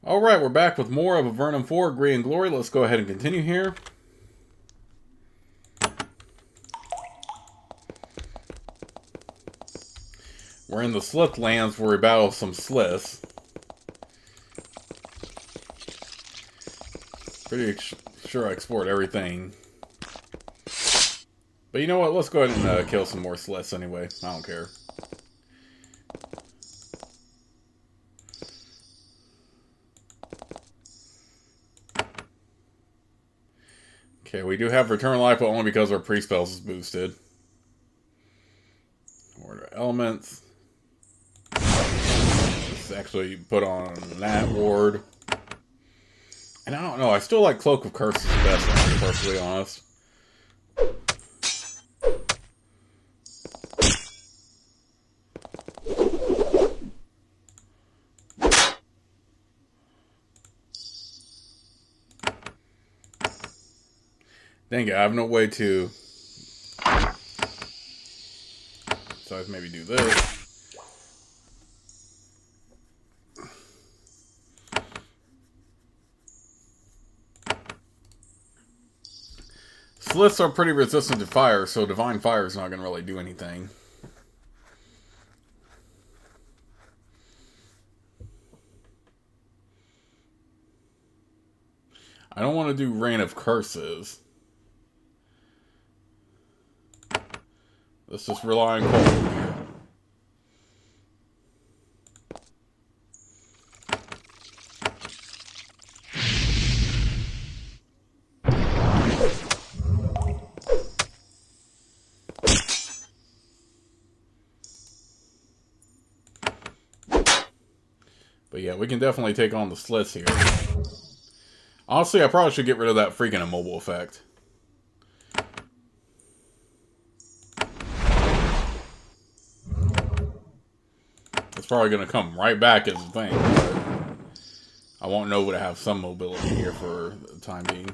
Alright, we're back with more of Avernum 4, Grey and Glory. Let's go ahead and continue here. We're in the Slith lands where we battle some Sliths. Pretty sure I explored everything. But you know what? Let's go ahead and kill some more Sliths anyway. I don't care. Okay, we do have Return Life, but only because our pre-spells is boosted. Order Elements. Let's actually put on that ward. And I don't know, I still like Cloak of Curses the best, to be perfectly honest. Dang it, I have no way to... So I maybe do this. Sliths are pretty resistant to fire, so Divine Fire is not going to really do anything. I don't want to do Rain of Curses. Let's just rely on cold here. But yeah, we can definitely take on the Sliths here. Honestly, I probably should get rid of that freaking immobile effect. It's probably going to come right back as a thing, but I won't know to have some mobility here for the time being.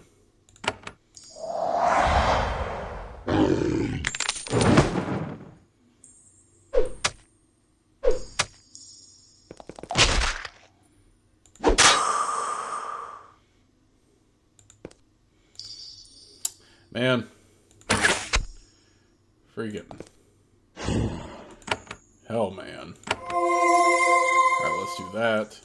Man. Freaking. Hell, man. Alright, let's do that.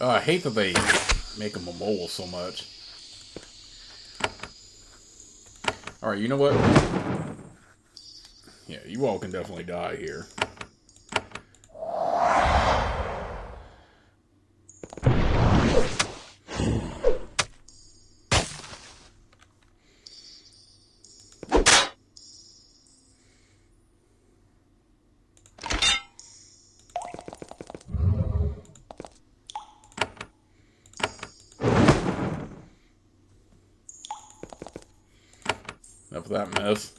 Oh, I hate that they make them immobile so much. Alright, you know what? Yeah, you all can definitely die here. Enough of that mess.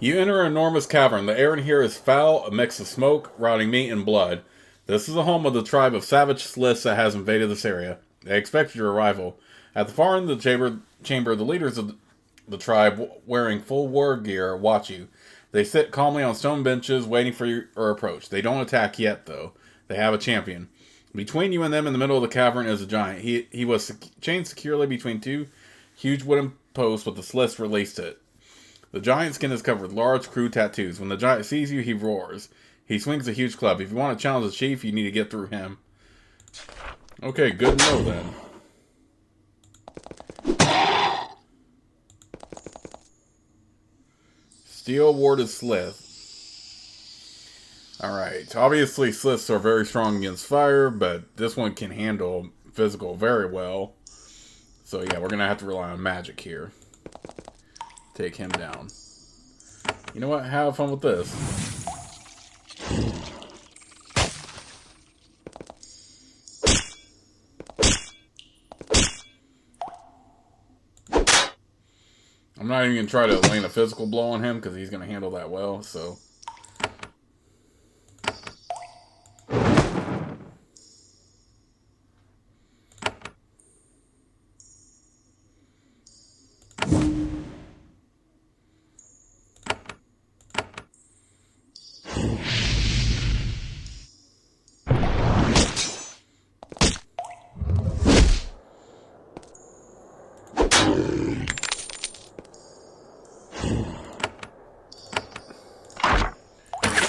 You enter an enormous cavern. The air in here is foul, a mix of smoke, rotting meat, and blood. This is the home of the tribe of savage Sliths that has invaded this area. They expected your arrival. At the far end of the chamber, the leaders of the tribe, wearing full war gear, watch you. They sit calmly on stone benches, waiting for your approach. They don't attack yet, though. They have a champion. Between you and them, in the middle of the cavern, is a giant. He was chained securely between two huge wooden posts, but the Sliths released it. The giant skin is covered with large, crude tattoos. When the giant sees you, he roars. He swings a huge club. If you want to challenge the chief, you need to get through him. Okay, good to know then. Steel warded Slith. Alright, obviously Sliths are very strong against fire, but this one can handle physical very well. So yeah, we're going to have to rely on magic here. Take him down. You know what? Have fun with this. I'm not even going to try to land a physical blow on him because he's going to handle that well, so...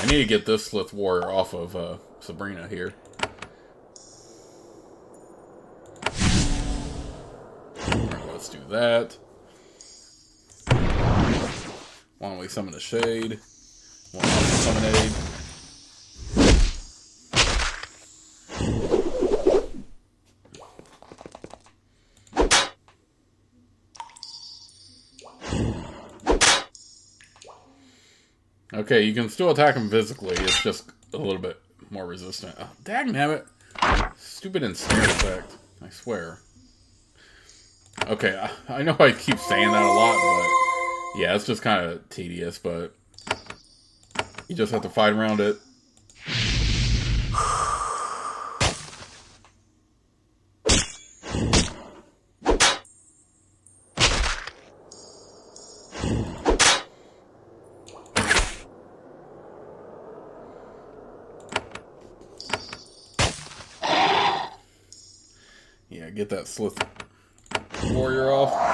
I need to get this Slith warrior off of Sabrina here. Alright, let's do that. Why don't we summon the Shade? Why don't we summon Aid? Okay, you can still attack him physically, it's just a little bit more resistant. Oh, dagnabbit! Stupid ensnare effect, I swear. Okay, I know I keep saying that a lot, but yeah, it's just kind of tedious, but you just have to fight around it. Yeah, get that Slith warrior off.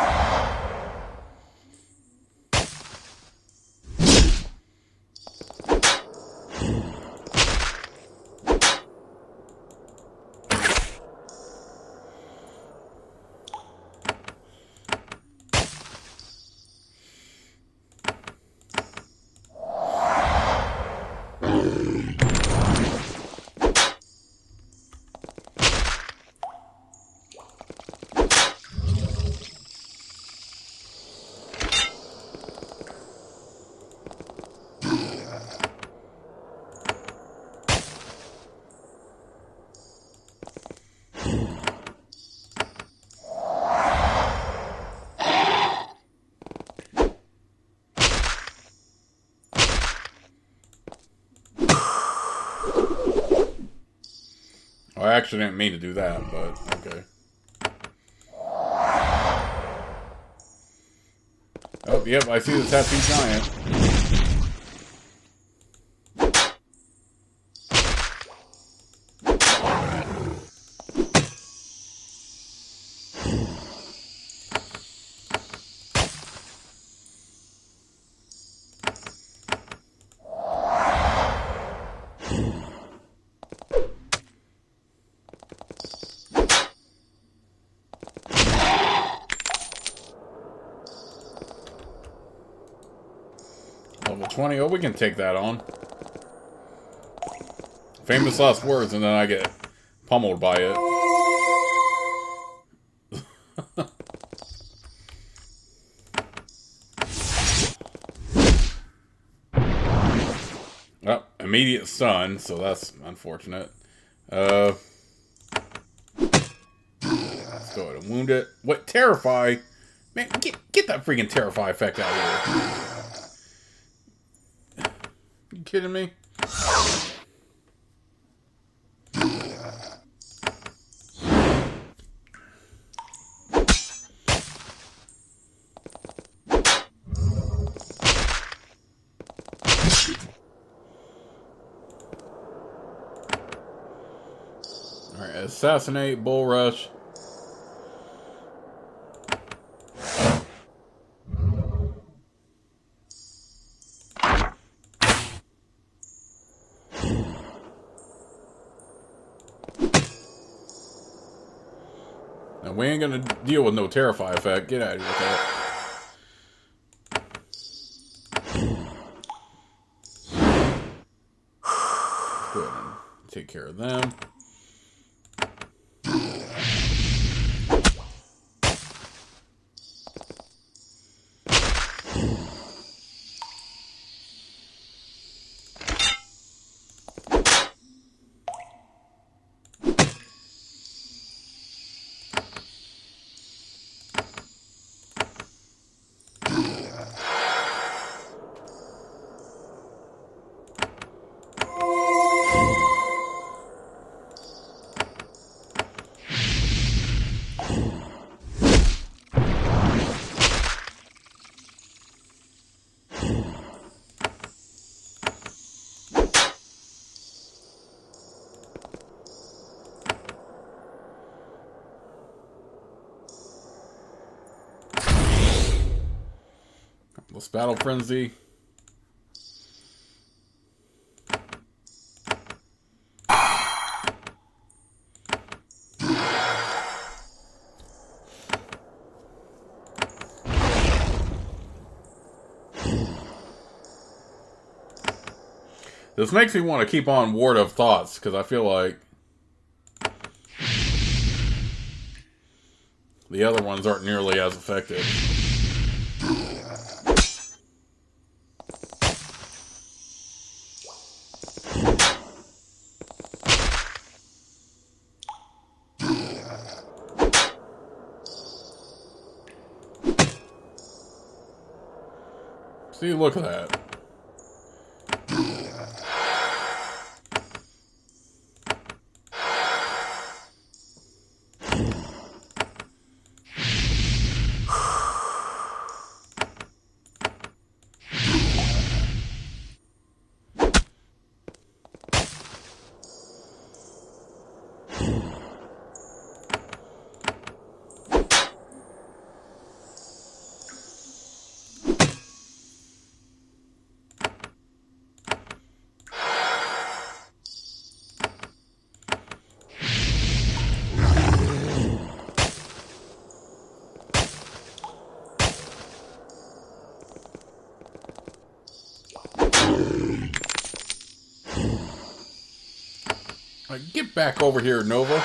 I actually didn't mean to do that, but okay. Oh, yep, I see the tattoo giant. Level 20. Oh, we can take that on. Famous last words, and then I get pummeled by it. Oh, immediate stun, so that's unfortunate. Let's go ahead and wound it. What? Terrify? Man, get that freaking Terrify effect out of here. You kidding me? Alright, assassinate, bull rush. Now, we ain't gonna deal with no Terrify effect. Get out of here with that. This battle frenzy. This makes me want to keep on Ward of Thoughts, because I feel like the other ones aren't nearly as effective. See, look at that. Get back over here, Nova.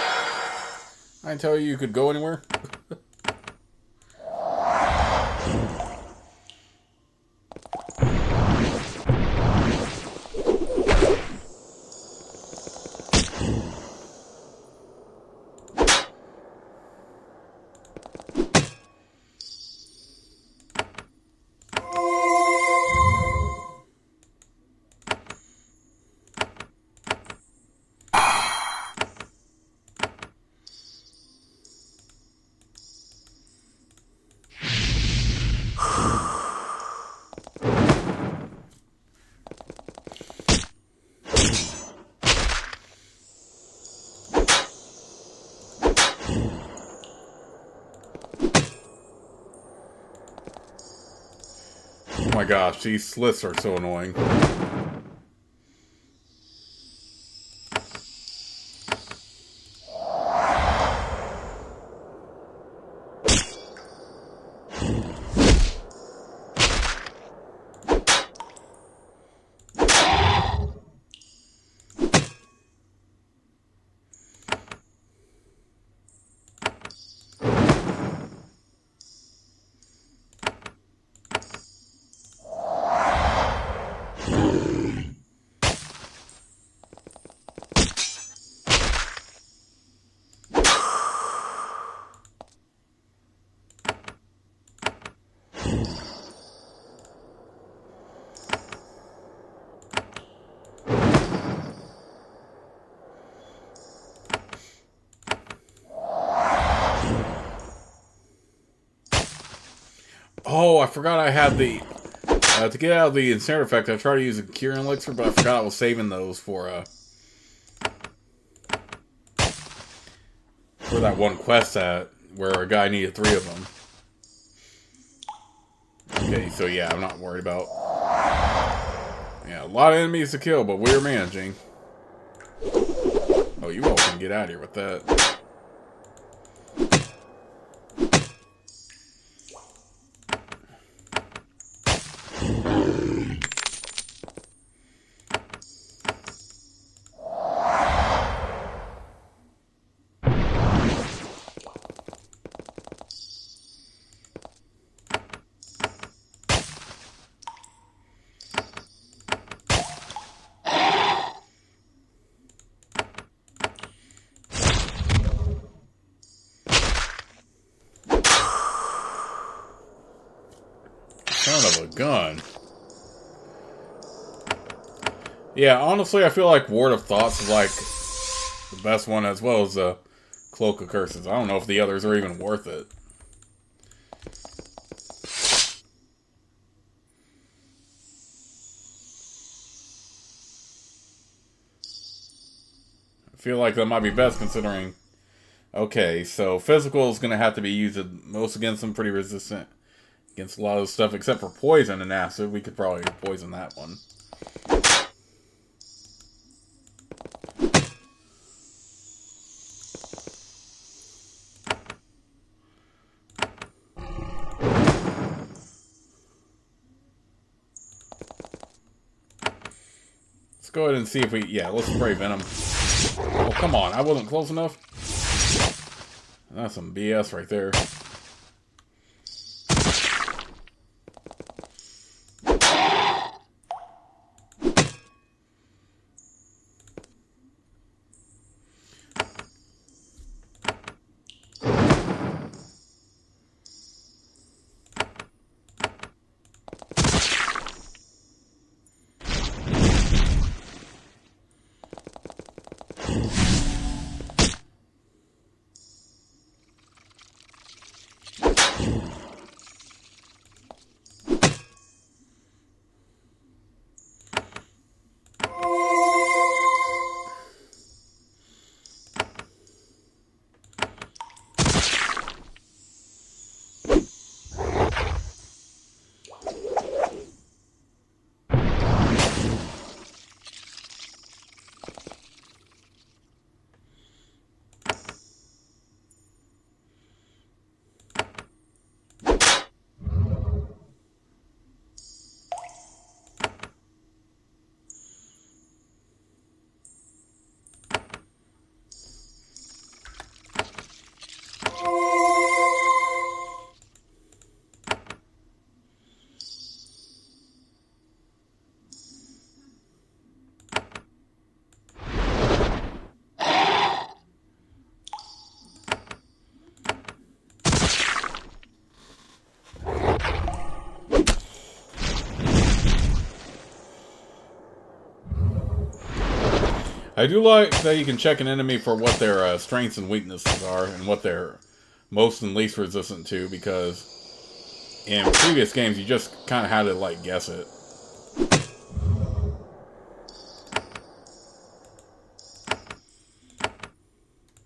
I didn't tell you could go anywhere. Oh my gosh, these sliths are so annoying. Oh, I forgot I had the... to get out of the Ensnare effect, I tried to use a Cure Elixir, but I forgot I was saving those for that one quest where a guy needed 3 of them. Okay, so yeah, I'm not worried about... Yeah, a lot of enemies to kill, but we're managing. Oh, you all can get out of here with that. Son of a gun. Yeah, honestly, I feel like Ward of Thoughts is like the best one, as well as Cloak of Curses. I don't know if the others are even worth it. I feel like that might be best considering... Okay, so physical is going to have to be used most against some pretty resistant Against a lot of stuff except for poison and acid. We could probably poison that one. Let's go ahead and see if we... Yeah, let's spray Venom. Oh, come on. I wasn't close enough. That's some BS right there. I do like that you can check an enemy for what their strengths and weaknesses are, and what they're most and least resistant to, because in previous games you just kind of had to, like, guess it.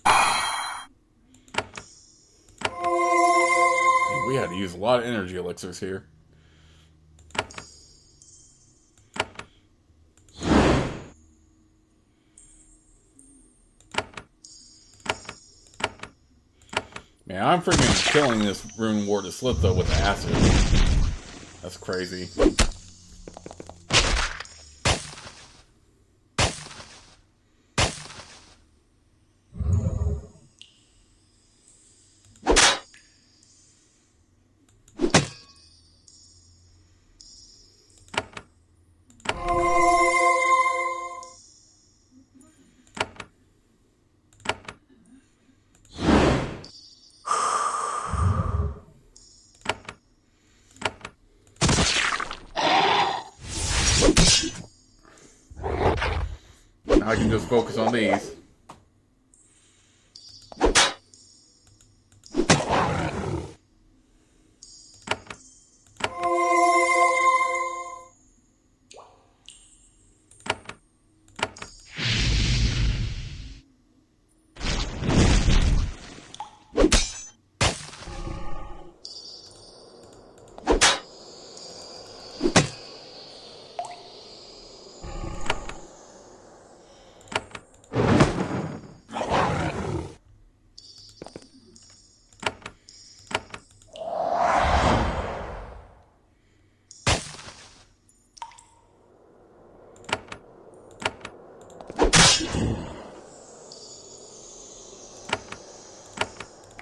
Dang, we had to use a lot of energy elixirs here. Man, I'm freaking killing this rune ward to Slith, though, with acid. That's crazy. I can just focus on these.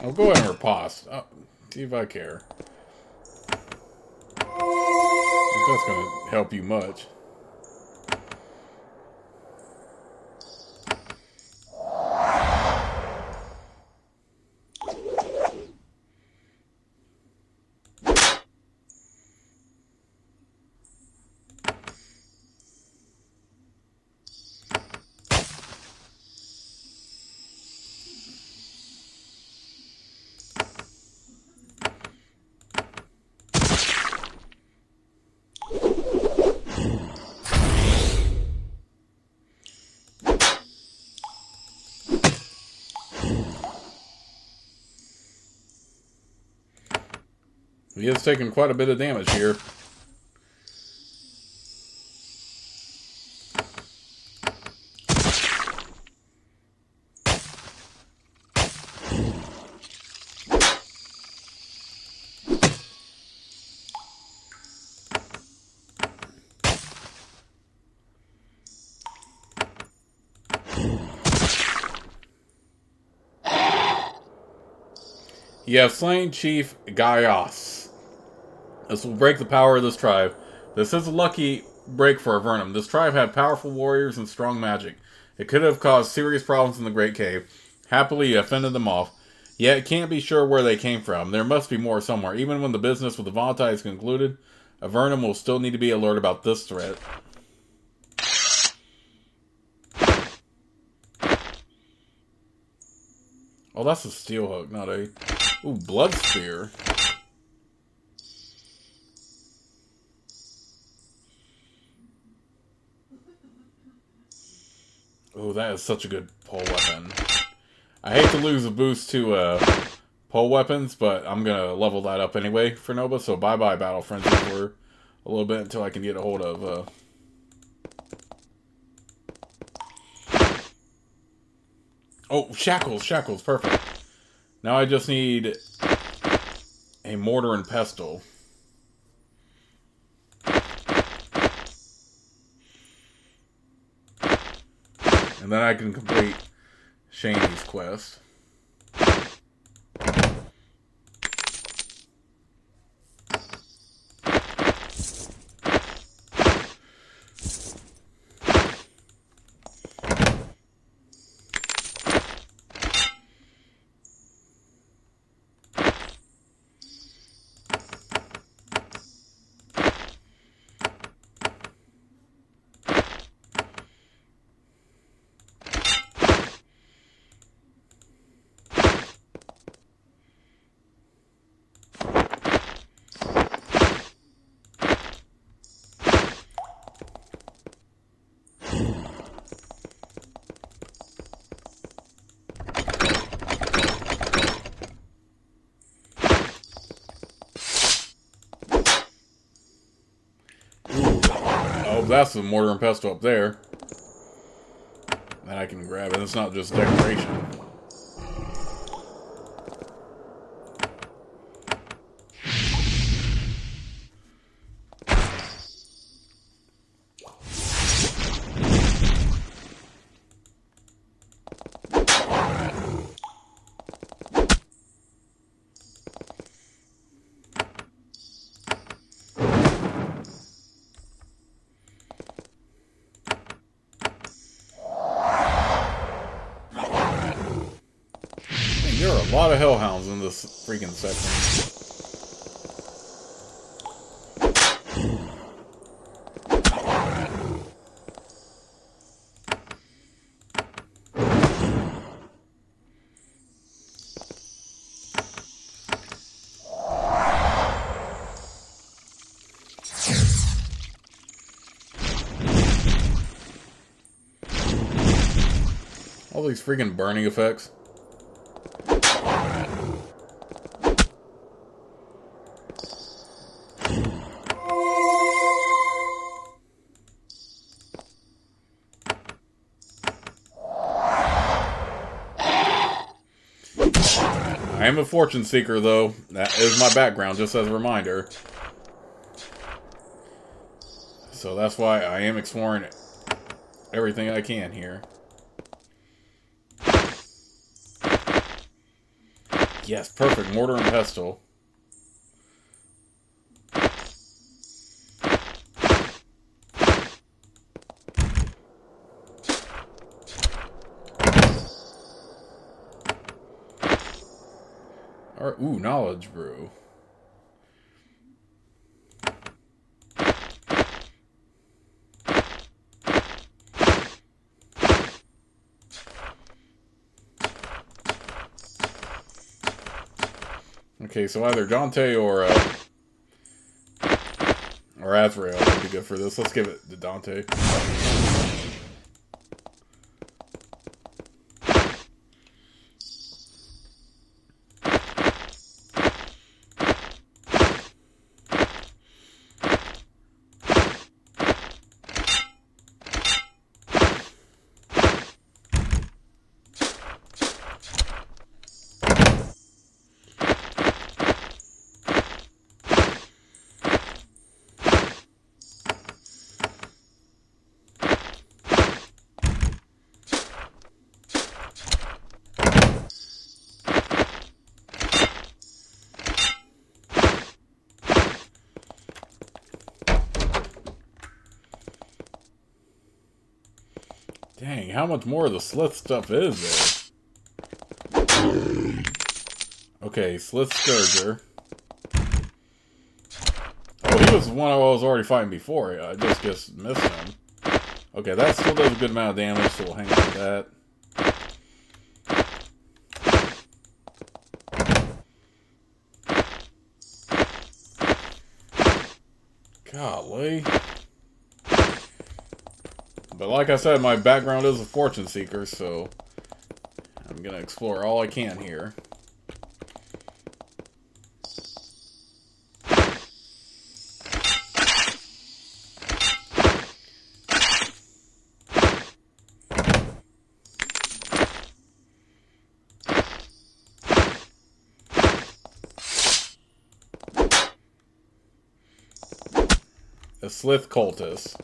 I'll go ahead and riposte. Oh, see if I care. If that's going to help you much. He has taken quite a bit of damage here. You have slain Chief Gaius. This will break the power of this tribe. This is a lucky break for Avernum. This tribe had powerful warriors and strong magic. It could have caused serious problems in the Great Cave. Happily, you fended them off. Yet, can't be sure where they came from. There must be more somewhere. Even when the business with the Vontai is concluded, Avernum will still need to be alert about this threat. Oh, that's a steel hook, not a... Ooh, blood spear. Oh, that is such a good pole weapon. I hate to lose a boost to pole weapons, but I'm going to level that up anyway for Nova. So bye-bye Battle Frenzy for a little bit until I can get a hold of... Oh, shackles, shackles, perfect. Now I just need a mortar and pestle. And then I can complete Shaney's quest. That's the mortar and pestle up there. And I can grab it. It's not just decoration. There are a lot of hellhounds in this freaking section. All these freaking burning effects. I am a fortune seeker, though. That is my background, just as a reminder. So that's why I am exploring everything I can here. Yes, perfect. Mortar and pestle. Or, ooh, knowledge brew. Okay, so either Dante or Azrael would be good for this. Let's give it to Dante. Dang, how much more of the Slith stuff is there? Okay, Slith Scourger. Oh, he was the one I was already fighting before. I just missed him. Okay, that still does a good amount of damage, so we'll hang on to that. Golly. But like I said, my background is a fortune seeker, so I'm gonna explore all I can here. A Slith cultist.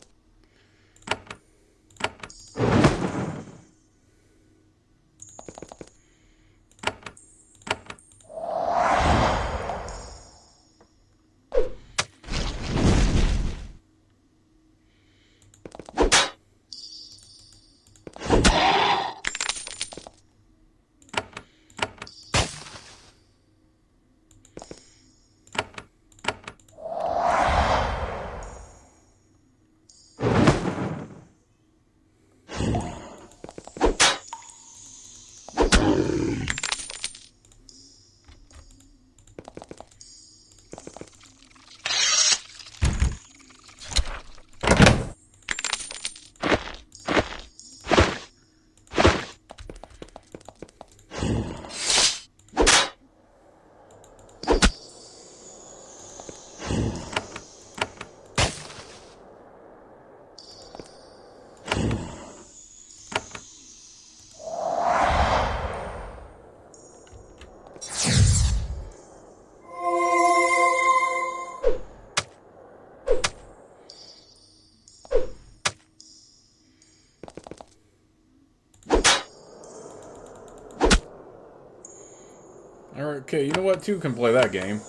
Alright, okay, you know what? Two can play that game.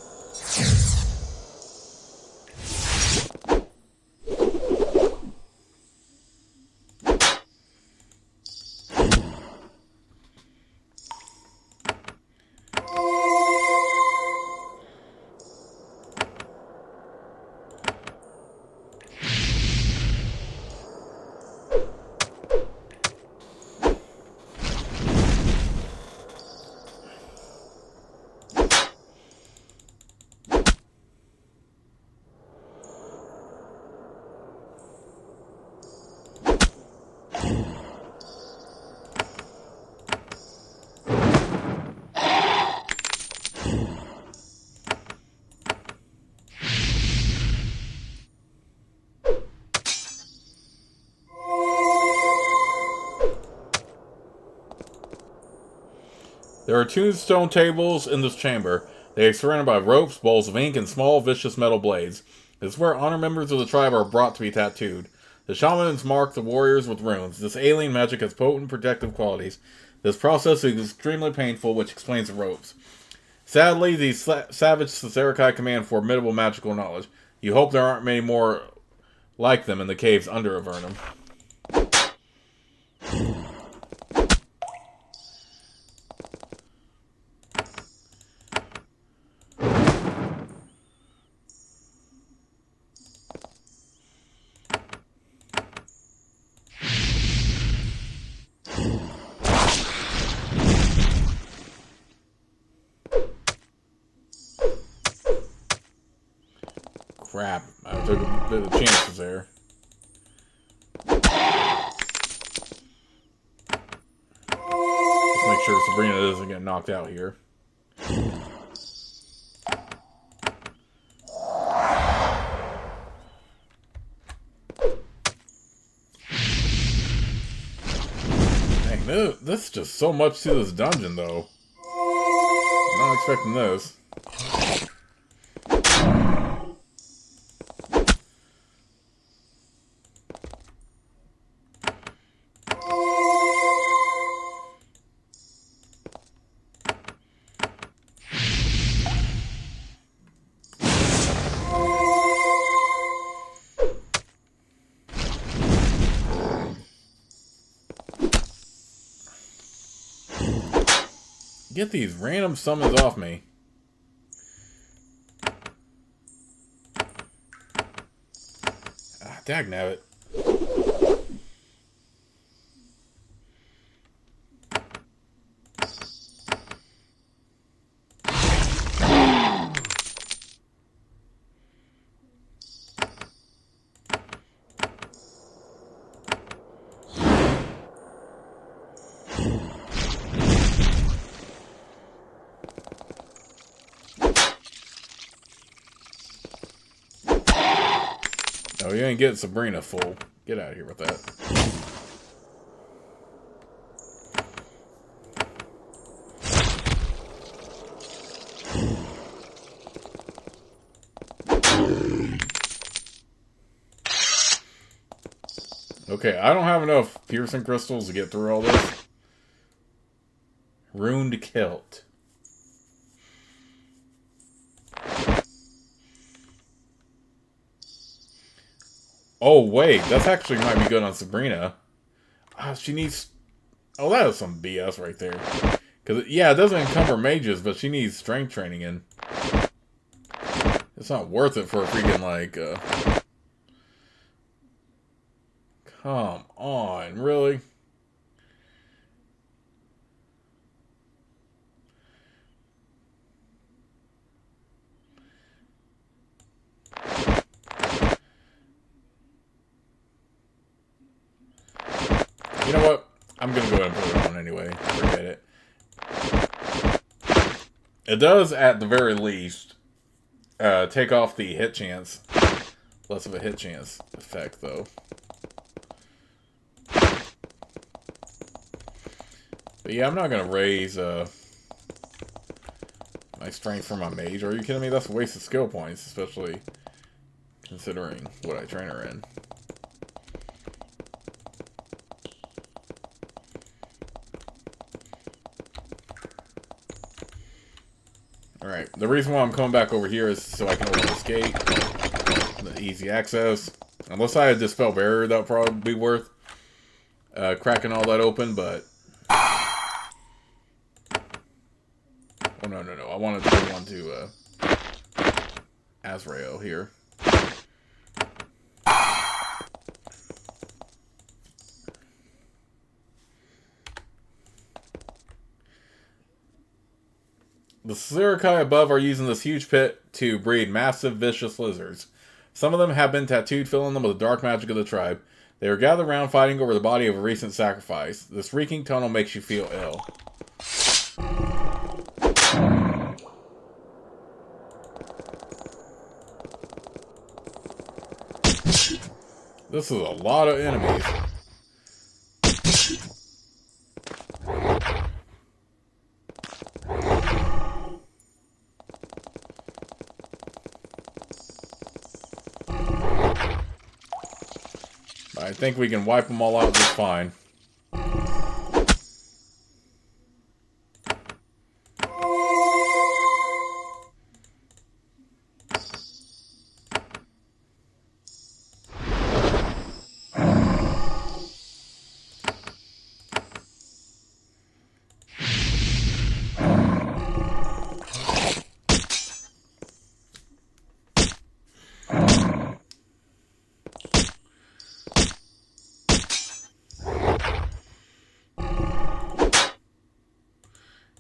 There are tombstone tables in this chamber. They are surrounded by ropes, bowls of ink, and small, vicious metal blades. This is where honor members of the tribe are brought to be tattooed. The shamans mark the warriors with runes. This alien magic has potent protective qualities. This process is extremely painful, which explains the ropes. Sadly, these savage Sazerakai command formidable magical knowledge. You hope there aren't many more like them in the caves under Avernum. Crap, I took a bit of chances there. Let's make sure Sabrina doesn't get knocked out here. Dang, this is just so much to this dungeon, though. I'm not expecting this. Get these random summons off me. Ah, dagnabbit. Oh, you ain't getting Sabrina full. Get out of here with that. Okay, I don't have enough piercing crystals to get through all this. Runed kilt. Oh, wait. That's actually might be good on Sabrina. She needs... Oh, that is some BS right there. Because, yeah, it doesn't encumber mages, but she needs strength training in. It's not worth it for a freaking, like, Come on, really? You know what? I'm gonna go ahead and put it on anyway. Forget it. It does, at the very least, take off the hit chance. Less of a hit chance effect, though. But yeah, I'm not gonna raise my strength for my mage. Are you kidding me? That's a waste of skill points, especially considering what I train her in. Alright, the reason why I'm coming back over here is so I can open this gate. The easy access. Unless I had Dispel Barrier, that would probably be worth cracking all that open, but... Oh, no. I wanted to go on to Azrael here. The Slyrakai above are using this huge pit to breed massive, vicious lizards. Some of them have been tattooed, filling them with the dark magic of the tribe. They are gathered around fighting over the body of a recent sacrifice. This reeking tunnel makes you feel ill. This is a lot of enemies. I think we can wipe them all out just fine.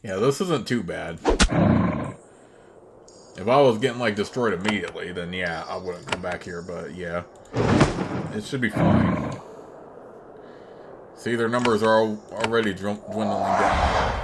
Yeah, this isn't too bad. If I was getting, like, destroyed immediately, then yeah, I wouldn't come back here, but yeah. It should be fine. See, their numbers are already dwindling down.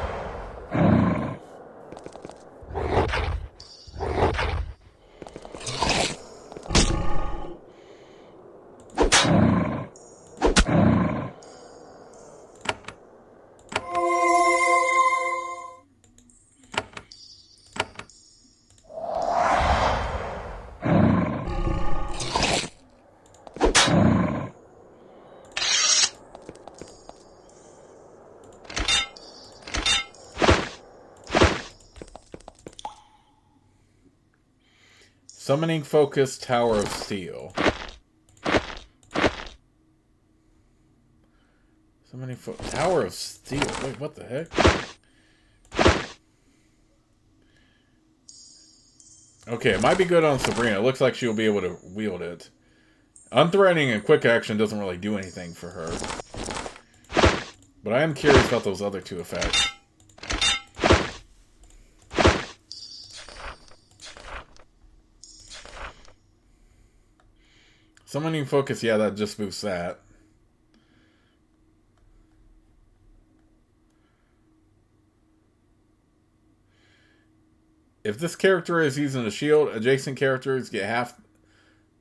Summoning Focus Tower of Steel. Tower of Steel. Wait, what the heck? Okay, it might be good on Sabrina. It looks like she'll be able to wield it. Unthreatening and quick action doesn't really do anything for her. But I am curious about those other two effects. Summoning focus, yeah, that just boosts that. If this character is using a shield, adjacent characters get half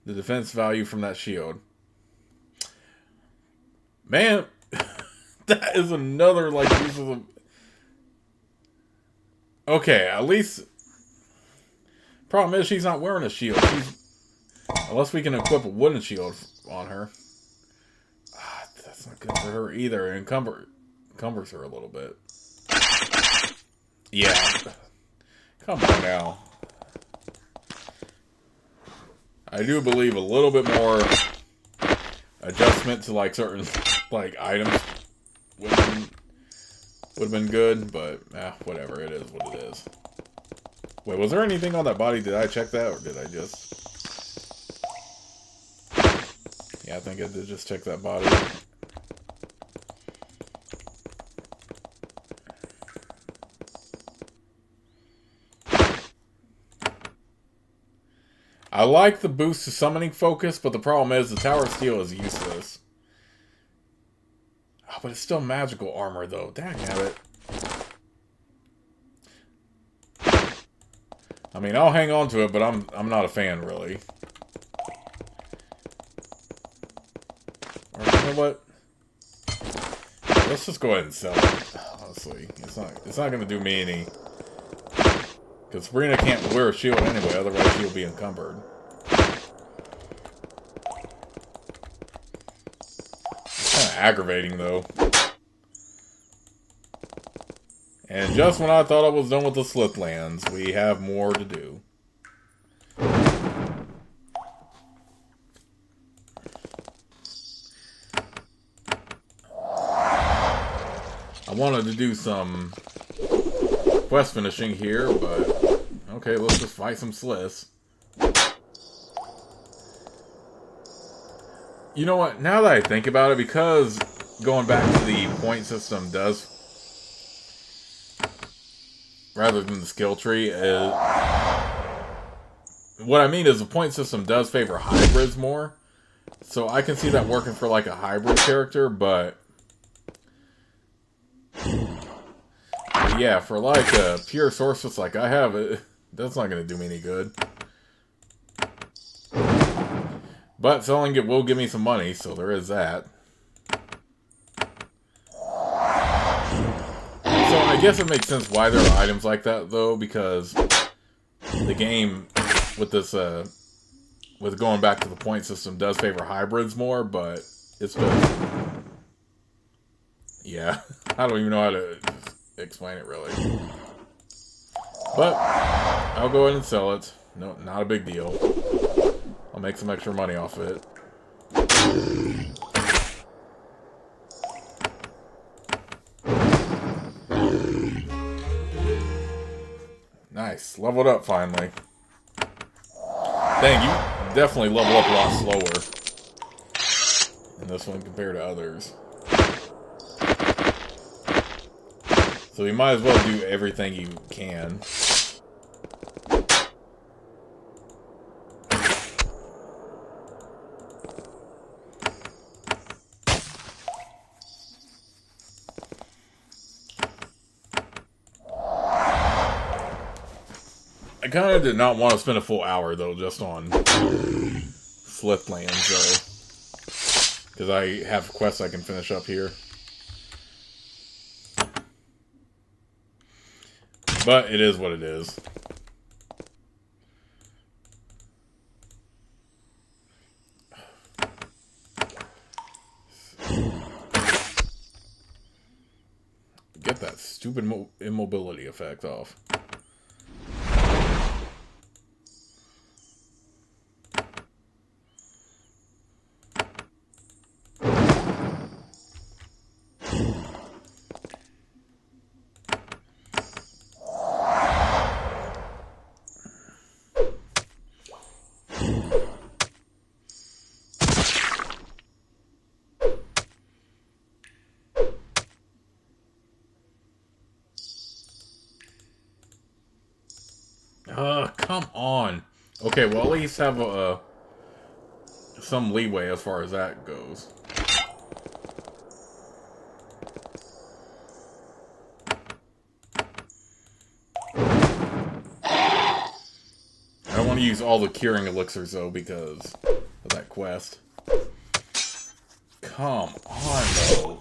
the defense value from that shield. Man, that is another, like, use of... Okay, at least... Problem is, she's not wearing a shield. Unless we can equip a wooden shield on her. That's not good for her either. It encumbers her a little bit. Yeah. Come on now. I do believe a little bit more adjustment to like certain like items would have been good, but whatever. It is what it is. Wait, was there anything on that body? Did I check that, or did I just? Yeah, I think I did just check that body. I like the boost to summoning focus, but the problem is the Tower of Steel is useless. Oh, but it's still magical armor, though. Dangnabbit. I mean, I'll hang on to it, but I'm not a fan, really. Or, you know what? Let's just go ahead and sell it. Honestly, it's not going to do me any. Because Sabrina can't wear a shield anyway, otherwise she'll be encumbered. It's kind of aggravating, though. And just when I thought I was done with the Slith lands, we have more to do. I wanted to do some quest finishing here, but okay, let's just fight some Sliths. You know what? Now that I think about it, because going back to the point system does, rather than the skill tree, what I mean is the point system does favor hybrids more. So I can see that working for like a hybrid character, but yeah, for like a pure sorceress like I have, that's not going to do me any good. But selling it will give me some money, so there is that. So I guess it makes sense why there are items like that, though, because the game with this, with going back to the point system does favor hybrids more, but it's just, yeah, I don't even know how to explain it, really. But I'll go ahead and sell it. No, not a big deal. I'll make some extra money off of it. Nice. Leveled up, finally. Dang, you definitely level up a lot slower in this one compared to others. So you might as well do everything you can. I kind of did not want to spend a full hour, though, just on Slith lands, though. Because I have quests I can finish up here. But it is what it is. Get that stupid immobility effect off. Come on. Okay, well, at least have some leeway as far as that goes. I don't want to use all the curing elixirs, though, because of that quest. Come on, though.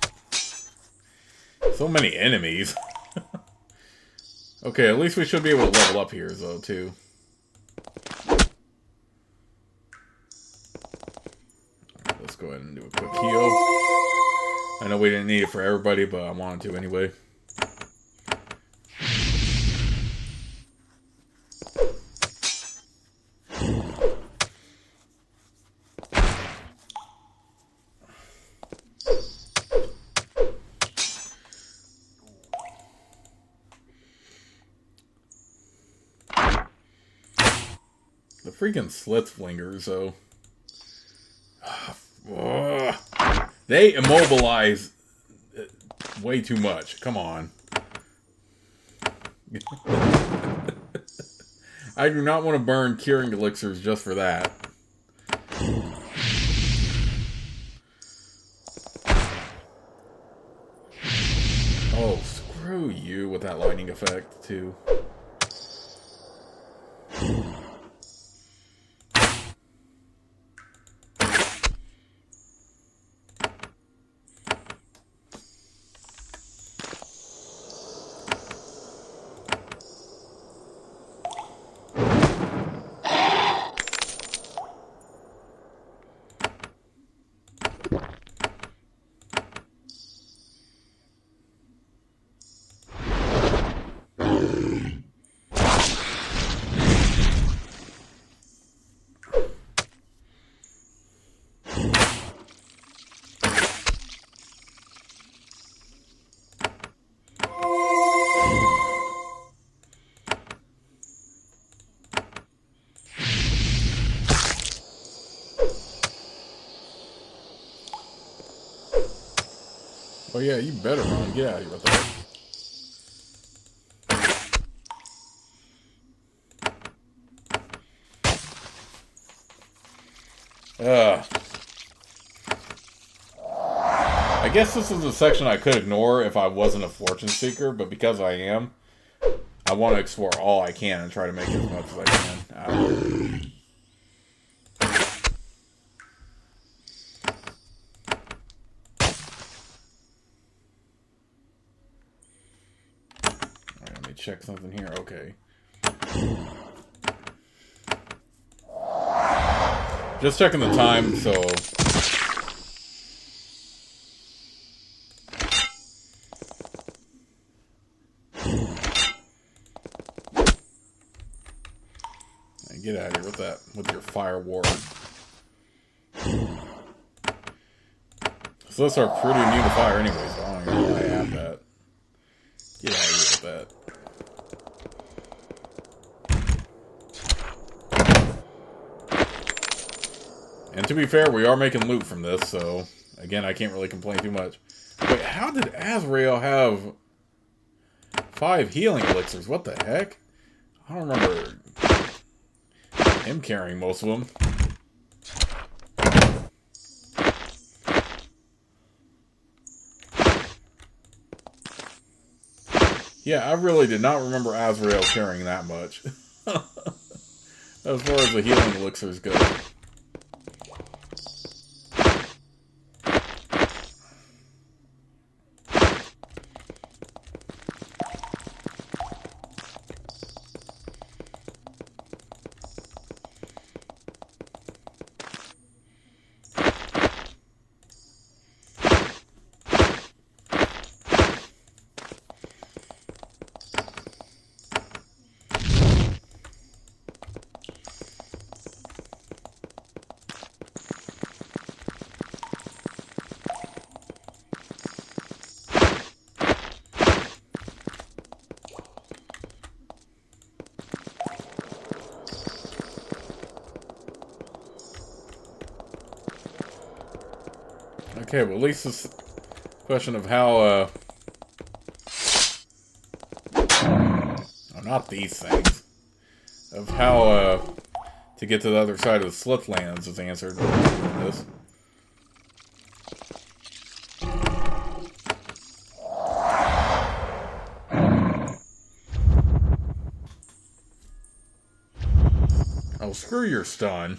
So many enemies. Okay, at least we should be able to level up here, though, too. Let's go ahead and do a quick heal. I know we didn't need it for everybody, but I wanted to anyway. The freaking Slith lingers, though. They immobilize way too much. Come on. I do not want to burn curing elixirs just for that. Oh, screw you with that lightning effect, too. Oh yeah, you better run. Get out of here with that. I guess this is a section I could ignore if I wasn't a fortune seeker, but because I am, I want to explore all I can and try to make as much as I can out of it. Alright, let me check something here. Okay. Just checking the time, so... Get out of here with that, with your fire ward. Sliths are pretty immune to fire anyways, so I don't even know why I have that. Get out of here with that. And to be fair, we are making loot from this, so again, I can't really complain too much. Wait, how did Azrael have 5 healing elixirs? What the heck? I don't remember him carrying most of them. Yeah, I really did not remember Azrael carrying that much. As far as the healing elixirs go. Okay, well, at least this question of how, oh, not these things. of how to get to the other side of the Slith lands is answered in this. Oh, screw your stun.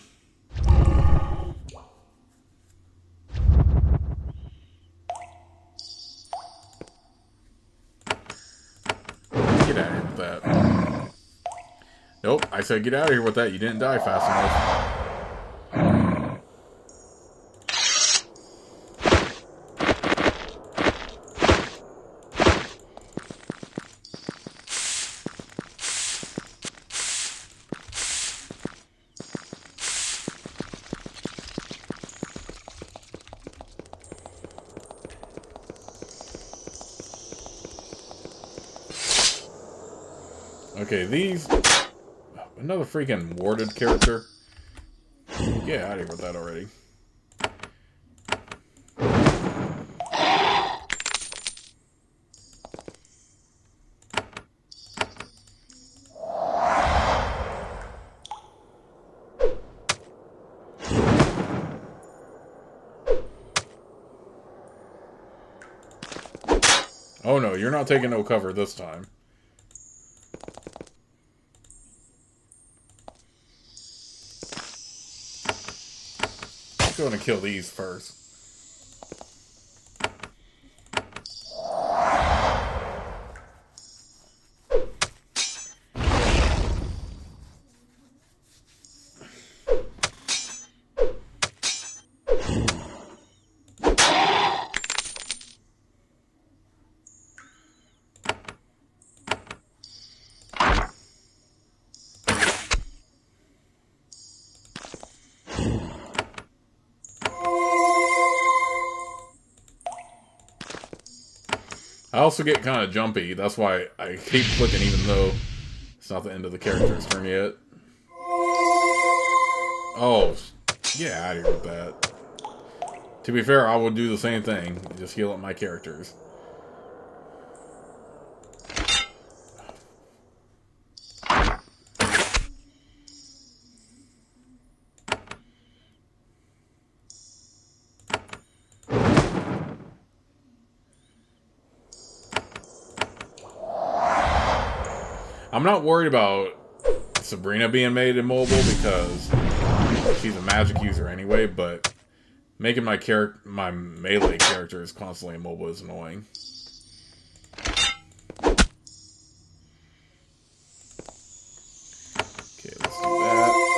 Get out of here with that. Nope, I said get out of here with that. You didn't die fast enough. Okay, these... Another freaking warded character. Get out of here with that already. Oh no, you're not taking no cover this time. Going to kill these first. I also get kind of jumpy. That's why I keep clicking even though it's not the end of the character's turn yet. Oh, get out of here with that. To be fair, I would do the same thing. Just heal up my characters. I'm not worried about Sabrina being made immobile because she's a magic user anyway, but making my melee characters constantly immobile is annoying. Okay, let's do that.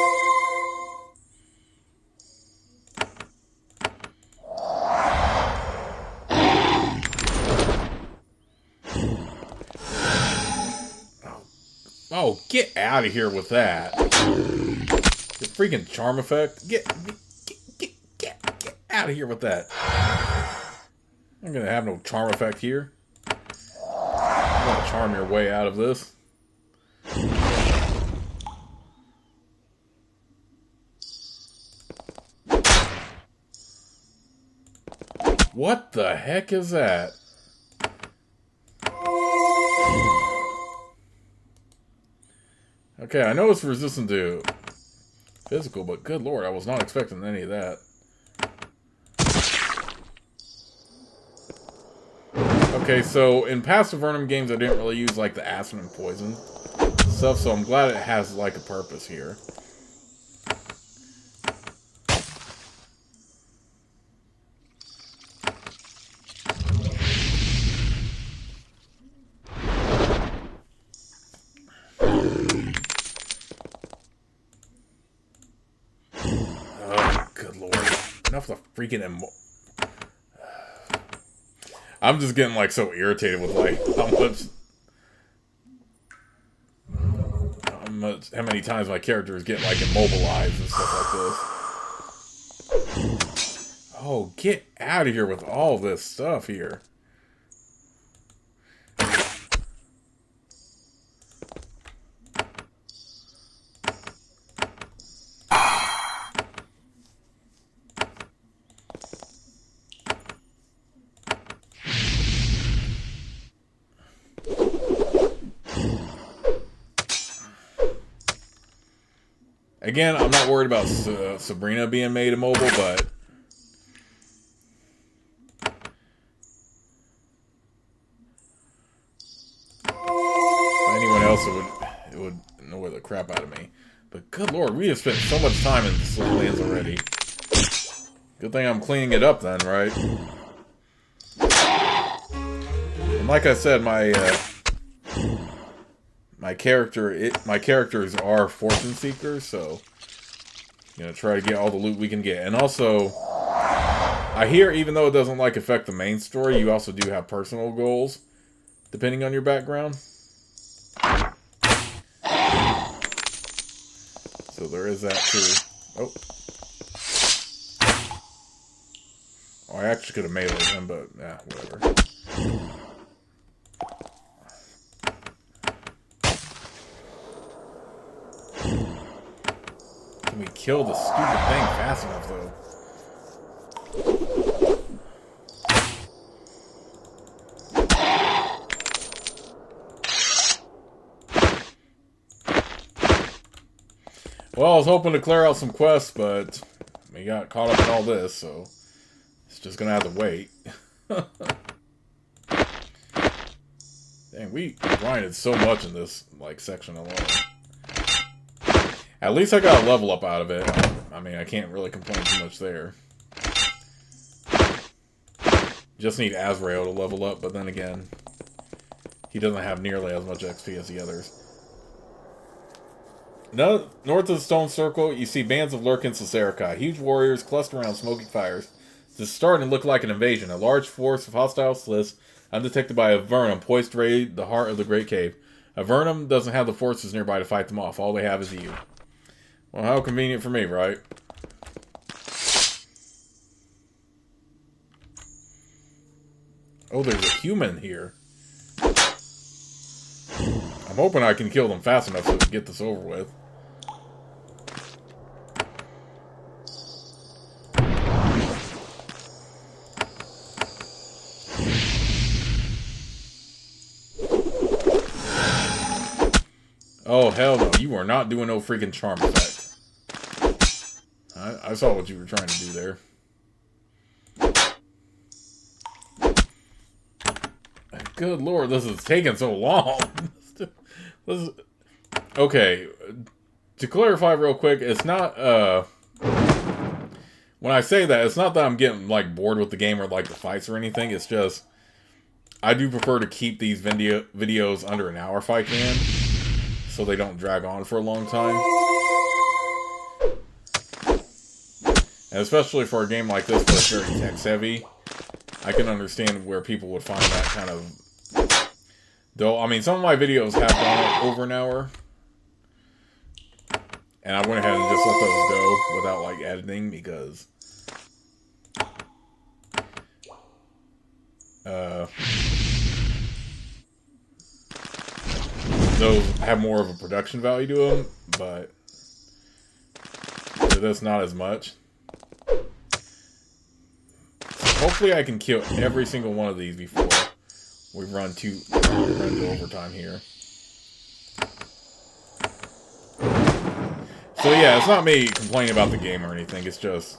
Oh, get out of here with that. The freaking charm effect. Get out of here with that. I'm gonna have no charm effect here. I'm gonna charm your way out of this. What the heck is that? Okay, I know it's resistant to physical, but good lord, I was not expecting any of that. Okay, so in past Avernum games, I didn't really use like the Avernum poison stuff, so I'm glad it has like a purpose here. Enough of the freaking I'm just getting like so irritated with like how many times my characters get like immobilized and stuff like this. Oh, get out of here with all this stuff here. Again, I'm not worried about Sabrina being made immobile, but anyone else, it would annoy the crap out of me. But good lord, we have spent so much time in the Slith lands already. Good thing I'm cleaning it up then, right? And like I said, my characters are fortune seekers, so try to get all the loot we can get. And also, I hear even though it doesn't affect the main story, you also do have personal goals depending on your background. So there is that too. Oh, I actually could have meleeed him, but yeah, whatever. Can we kill the stupid thing fast enough, though? Well, I was hoping to clear out some quests, but we got caught up in all this, so it's just gonna have to wait. Dang, we grinded so much in this section alone. At least I got a level up out of it. I mean, I can't really complain too much there. Just need Azrael to level up, but then again, he doesn't have nearly as much XP as the others. North of the Stone Circle, you see bands of Lurkins Slitherikai. Huge warriors cluster around smoking fires. It's starting to look like an invasion. A large force of hostile Sliths, undetected by Avernum, poised to raid the heart of the Great Cave. Avernum doesn't have the forces nearby to fight them off. All they have is you. Well, how convenient for me, right? Oh, there's a human here. I'm hoping I can kill them fast enough so we can get this over with. Oh, hell no. You are not doing no freaking charm effect. I saw what you were trying to do there. Good lord, this is taking so long. Okay, to clarify real quick, it's not, when I say that, it's not that I'm getting, bored with the game or, the fights or anything. It's just, I do prefer to keep these videos under an hour if I can, so they don't drag on for a long time. And especially for a game like this where it's very text-heavy, I can understand where people would find that kind of... Though, I mean, some of my videos have gone over an hour. And I went ahead and just let those go without, editing, because... those have more of a production value to them, but... for this, not as much. Hopefully I can kill every single one of these before we run to overtime here. So yeah, it's not me complaining about the game or anything. It's just,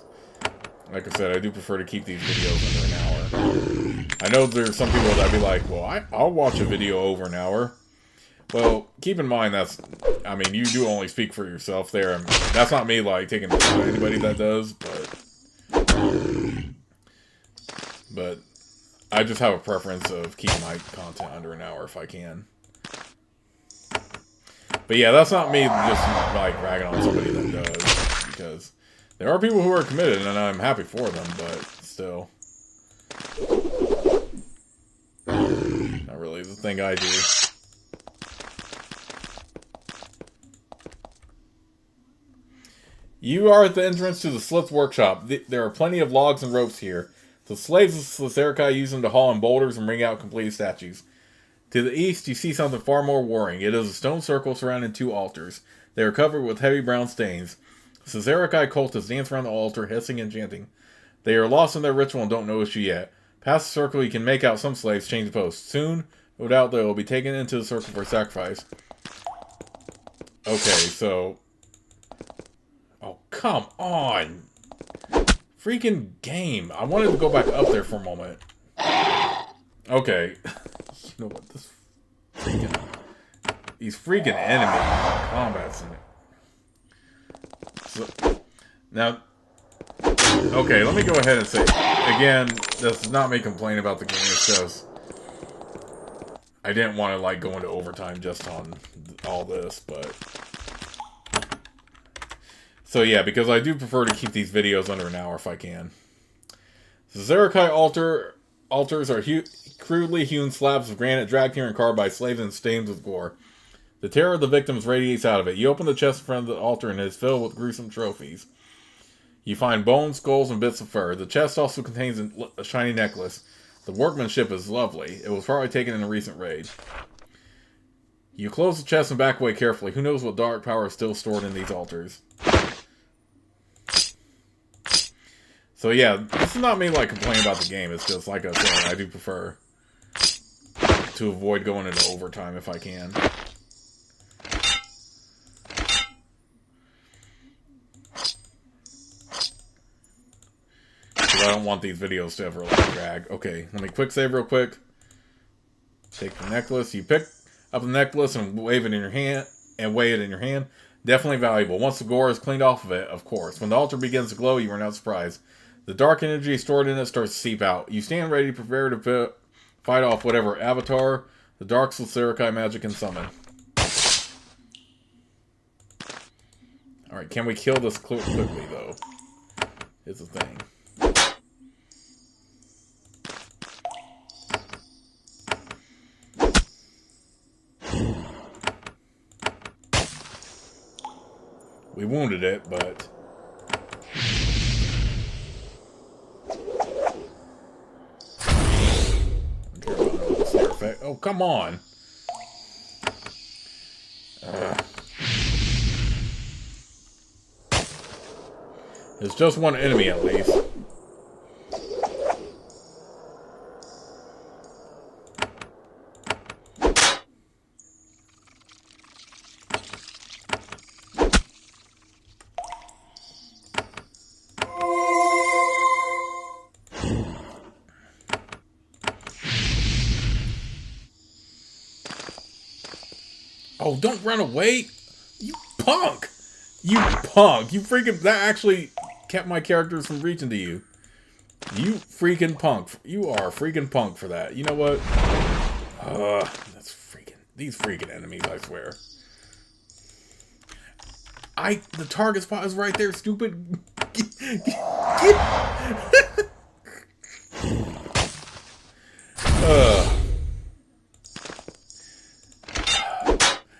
like I said, I do prefer to keep these videos under an hour. I know there's some people that be like, well, I'll watch a video over an hour. Well, keep in mind I mean, you do only speak for yourself there. And that's not me, taking the shot at anybody that does, but I just have a preference of keeping my content under an hour if I can. But yeah, that's not me just ragging on somebody that does, because there are people who are committed and I'm happy for them, but still. Not really the thing I do. You are at the entrance to the Slith workshop. There are plenty of logs and ropes here. The slaves of Slitherikai use them to haul in boulders and bring out completed statues. To the east, you see something far more worrying. It is a stone circle surrounding two altars. They are covered with heavy brown stains. Slitherikai cultists dance around the altar, hissing and chanting. They are lost in their ritual and don't notice you yet. Past the circle, you can make out some slaves change posts. Soon, no doubt, they will be taken into the circle for sacrifice. Okay, so... come on. Freaking game. I wanted to go back up there for a moment. Okay. You know what? These freaking enemies combats in it. So, now, okay, let me go ahead and say, again, this is not me complaining about the game, it's just, I didn't want to, like, go into overtime just on all this, but... So yeah, because I do prefer to keep these videos under an hour if I can. The Zerakai altars are crudely hewn slabs of granite dragged here in car by slaves and stained with gore. The terror of the victims radiates out of it. You open the chest in front of the altar and it is filled with gruesome trophies. You find bones, skulls, and bits of fur. The chest also contains a shiny necklace. The workmanship is lovely. It was probably taken in a recent raid. You close the chest and back away carefully. Who knows what dark power is still stored in these altars. So yeah, this is not me like complaining about the game. It's just like I said, I do prefer to avoid going into overtime if I can. Because I don't want these videos to ever like drag. Okay, let me quick save real quick. Take the necklace. You pick up the necklace and wave it in your hand and weigh it in your hand. Definitely valuable. Once the gore is cleaned off of it, of course. When the altar begins to glow, you are not surprised. The dark energy stored in it starts to seep out. You stand ready, prepare to fight off whatever avatar the Dark Zerakai magic can summon. Alright, can we kill this quickly, though? Is the thing. We wounded it, but... Oh, come on. There's just one enemy, at least. Oh, don't run away! You punk! You punk! You freaking... That actually kept my characters from reaching to you. You freaking punk. You are a freaking punk for that. You know what? That's freaking... These freaking enemies, I swear. The target spot is right there, stupid.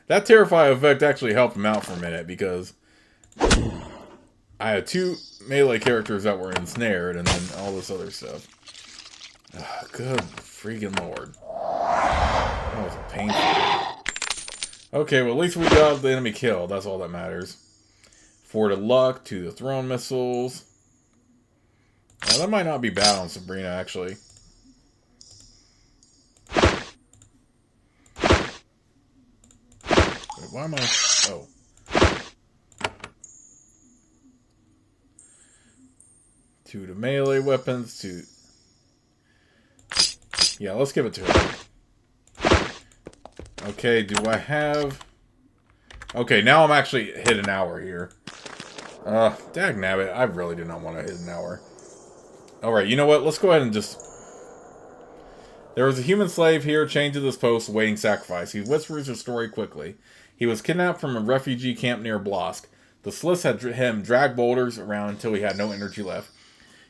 That Terrify effect actually helped him out for a minute because I had 2 melee characters that were ensnared and then all this other stuff. Good freaking lord. That was painful. Okay, well at least we got the enemy killed. That's all that matters. 4 to luck, 2 to thrown missiles. Now, that might not be bad on Sabrina, actually. Wait, why am I... Oh. Two to melee weapons, 2... Yeah, let's give it to her. Okay, do I have... Okay, now I'm actually hit an hour here. Dagnabbit, I really do not want to hit an hour. Alright, you know what? Let's go ahead and just... There was a human slave here chained to this post awaiting sacrifice. He whispers his story quickly. He was kidnapped from a refugee camp near Blosk. The Sliths had him drag boulders around until he had no energy left.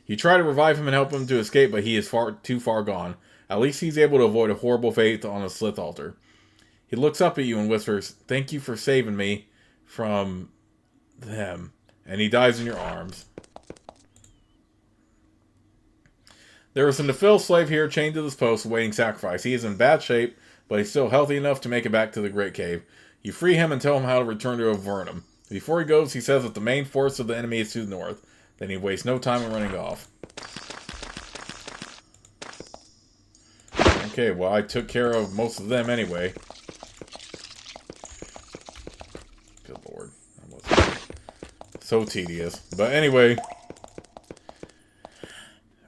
You try to revive him and help him to escape, but he is too far gone. At least he's able to avoid a horrible fate on a Slith altar. He looks up at you and whispers, "Thank you for saving me from them." And he dies in your arms. There is a Nephil slave here chained to this post awaiting sacrifice. He is in bad shape, but he's still healthy enough to make it back to the Great Cave. You free him and tell him how to return to Avernum. Before he goes, he says that the main force of the enemy is to the north. Then he wastes no time in running off. Okay, well, I took care of most of them anyway. Good lord. So tedious. But anyway,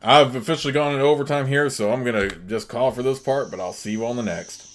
I've officially gone into overtime here, so I'm going to just call for this part, but I'll see you on the next.